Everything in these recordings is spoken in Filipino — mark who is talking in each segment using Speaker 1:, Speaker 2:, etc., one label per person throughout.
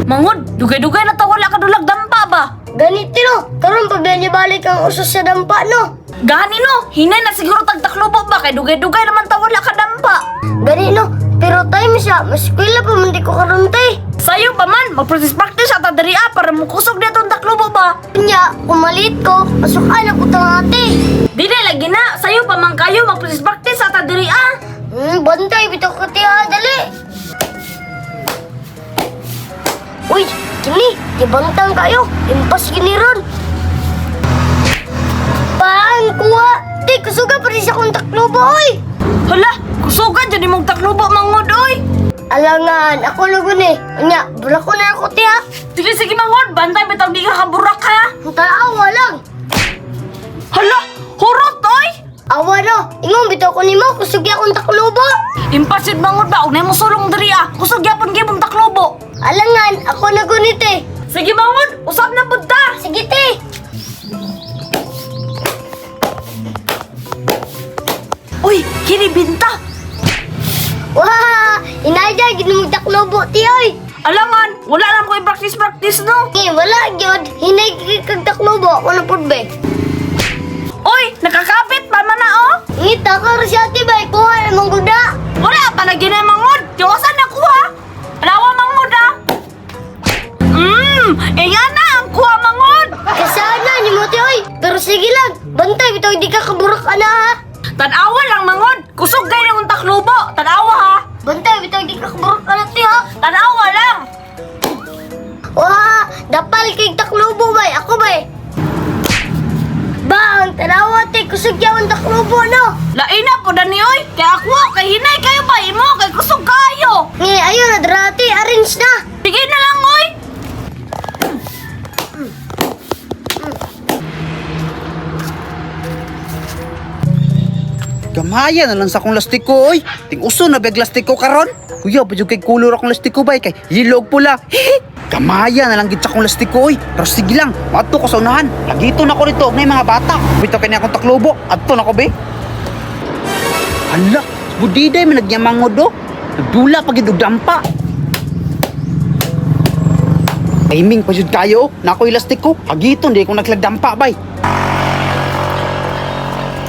Speaker 1: Mangod, dugay-dugay na tawala ka dulag dampa ba?
Speaker 2: Ganito no, karon pabalik ang usos sa dampa no.
Speaker 1: Gani no, hinay na siguro tagtaklubo ba kay dugay-dugay naman tawala ka dampa.
Speaker 2: Gani no, pero time siya, mas eskwela pa man di ko karon tay.
Speaker 1: Sayo pa man, mag-practice sa tadari para mukusog dito ang taklubo ba?
Speaker 2: Nya, kumalit ko, pasukan ako tangati.
Speaker 1: Dili lagi na, sayo pa man kayo mag-practice sa tadari
Speaker 2: Bantay bitaw ka tiya, dali. Uy, kini, ibangtang kayo, impas gini ron. Paan, kuha. Di, kusuga pa rin sa kong taklubo, oy.
Speaker 1: Hala, kusugan dyan mong taklubo mangod oy.
Speaker 2: Alangan, ako lugon eh. Nya, bulak ko na ako tiya.
Speaker 1: Sige mangod, bantay bitang di ka kaburak ha.
Speaker 2: Taawa lang.
Speaker 1: Hala, hurot oy.
Speaker 2: Awa no, ingon bitaw ko nimo, kusugya akong taklubo.
Speaker 1: Impasid mangod ba, unay mo sulong diri kusog yapon gyud mong taklobo.
Speaker 2: Alangan, ako na gunit eh.
Speaker 1: Sige mangod, usab na pud ta.
Speaker 2: Sige te.
Speaker 1: Uy, kini binta.
Speaker 2: Wah, inaya ginumog taklubo ti oy.
Speaker 1: Alangan, wala lang ko i-practice no.
Speaker 2: Wala gyud, hinay kag taklubo ako na pud be.
Speaker 1: Oy, nakakapit pa man na oh.
Speaker 2: Ngita ka rin siya tibay, kuha na mong guda.
Speaker 1: Wala pa na ginay mangod. Diyosan na kuha. Alawa mangod Iya na ang kuha mangod.
Speaker 2: Kasana ni mo ti oy. Pero sige lang, bantay bitaw di ka kaburak ana ha.
Speaker 1: Tanawa lang mangod. Kusog gay ng taklubo. Tanawa ha.
Speaker 2: Bantay bitaw di ka kaburak ana ti ha.
Speaker 1: Tanawa lang.
Speaker 2: Wah, dapal kay taklubo bay, ako bay. Bang, tanawa ti kusog yawan taklubo no.
Speaker 1: Laina po na ni oy. Kaya ako, kay hinay kayo ba imo kay kusog kayo.
Speaker 2: Ayo na drati, arrange na.
Speaker 1: Sige na lang oy.
Speaker 3: Gamaya na lang sa akong lastiko, oy. Ting uso na bag lastiko karon. Kuya, pa kay kulor akong lastiko bay kay yellow ug pula. Gamaya na lang gid sa akong lastiko, oy. Pero sige lang, maadto ko sa unahan. Lagito na ko dito og nay mga bata. Bitaw kay ni akong taklobo. Adto na ko be. Hala, budiday man nagyamangod do. Nagdula pa gid og dampa. Timing pa jud kayo, na ako'y lastiko. Agiton di ko naglagdampa bay.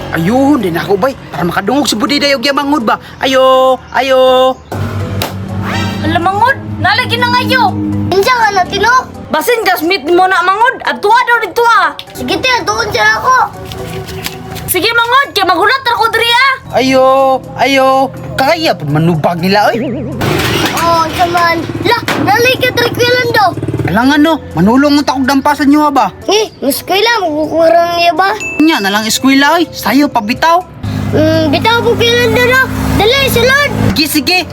Speaker 3: Ayun, din ako bay. Para makadungog si budiday og yamangod ba. Ayo.
Speaker 1: Alam mangod, nalagi na ngayo.
Speaker 2: Insa ka na tino?
Speaker 1: Basin gas meet mo na mangod. At tuwa daw dito
Speaker 2: Sige te, doon siya ako.
Speaker 1: Sige mangod, kaya magulat ako diri
Speaker 3: Ayo. Kaya pa manubag nila oy.
Speaker 2: Oh, saman. Lah, nalay ka trikwilan daw.
Speaker 3: Alangan no, manulong unta og dampa sa inyo ba.
Speaker 2: Eskwela, magkukurang niya ba?
Speaker 3: Nya na lang eskwela oy. Sayo pa bitaw.
Speaker 2: Bitaw po kilan daw na. Dali, sulod.
Speaker 3: Sige.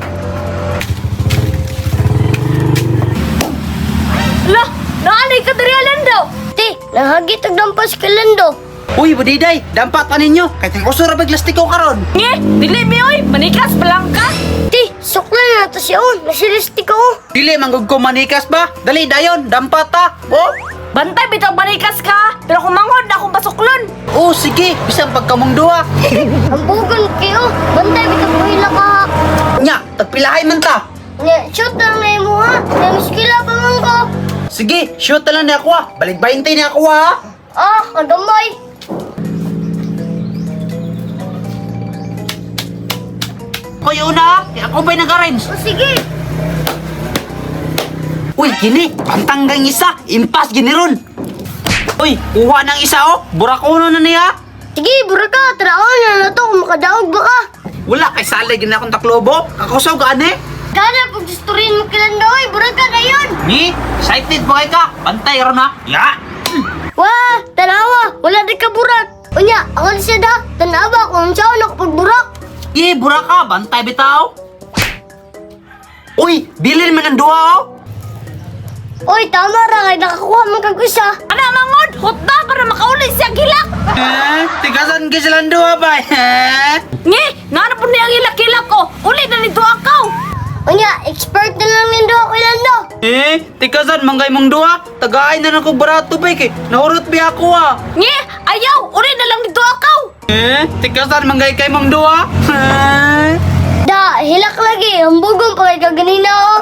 Speaker 1: Lah, naalay ka diri daw.
Speaker 2: Te, nahagit ang dampas kilan daw.
Speaker 3: Uy, budiday, dampa ta ninyo. Kay ting uso ra bag lastiko karon.
Speaker 1: Nge, dili mi oy, manikas palang ka.
Speaker 2: Te, sukla na to siya. Nasilisti ko.
Speaker 3: Dili manggug ko manikas ba? Dali dayon, dampa ta. Oh.
Speaker 1: Bantay bitaw manikas ka. Pero kung mangod akong pasuklon.
Speaker 3: Oh, sige, bisan pagkamong duha.
Speaker 2: Ang bugan kayo. Bantay, bitaw ko hila ka.
Speaker 3: Nya, tagpilahay man ta.
Speaker 2: Shoot lang na mo ha. Namiskila pa man ko.
Speaker 3: Sige, shoot na lang ni ako ha. Balik 20 ni ako ha.
Speaker 2: Kagamay.
Speaker 3: Koy una, kaya ako ba'y nag-arrange?
Speaker 2: Sige.
Speaker 3: Uy, gini, pantanggang isa, impas gini ron. Uy, kuha ng isa oh, burakuno na niya.
Speaker 2: Sige, buraka. Taraon na na to kung makadaog ba ka.
Speaker 3: Wala kay salay gina akong taklobo, kakusaw gani.
Speaker 2: Gana, pag gusturin mo kilan daw, buraka na yun.
Speaker 3: Ni, excited ba kay ka? Pantay ron ha. Ya.
Speaker 2: Wah, tanawa. Wala di ka burak. Unya, ako na siya da. Tanawa kung saan ako pagburak.
Speaker 3: Buraka, bantay bitaw. Uy, bilin man ang duha oh.
Speaker 2: Oy, tama ra kay nakakuha man kag isa.
Speaker 1: Ana mangod, hutda para makauli siya gilak.
Speaker 3: Tigasan ka silang duha ba?
Speaker 1: Nge, ngano po niya gilak-gilak ko. Uli na nito akaw.
Speaker 2: Unya, expert na lang nindo ako ilan do.
Speaker 3: Tigasan manggay mong duha. Tagaay na nako barato ba kay nahurot bi ako ah.
Speaker 1: Nge, ayaw, uli na lang nito akaw.
Speaker 3: Tigasan manggay kay mong duha.
Speaker 2: Da, hilak lagi. Ang bugong pa kay kaganina oh.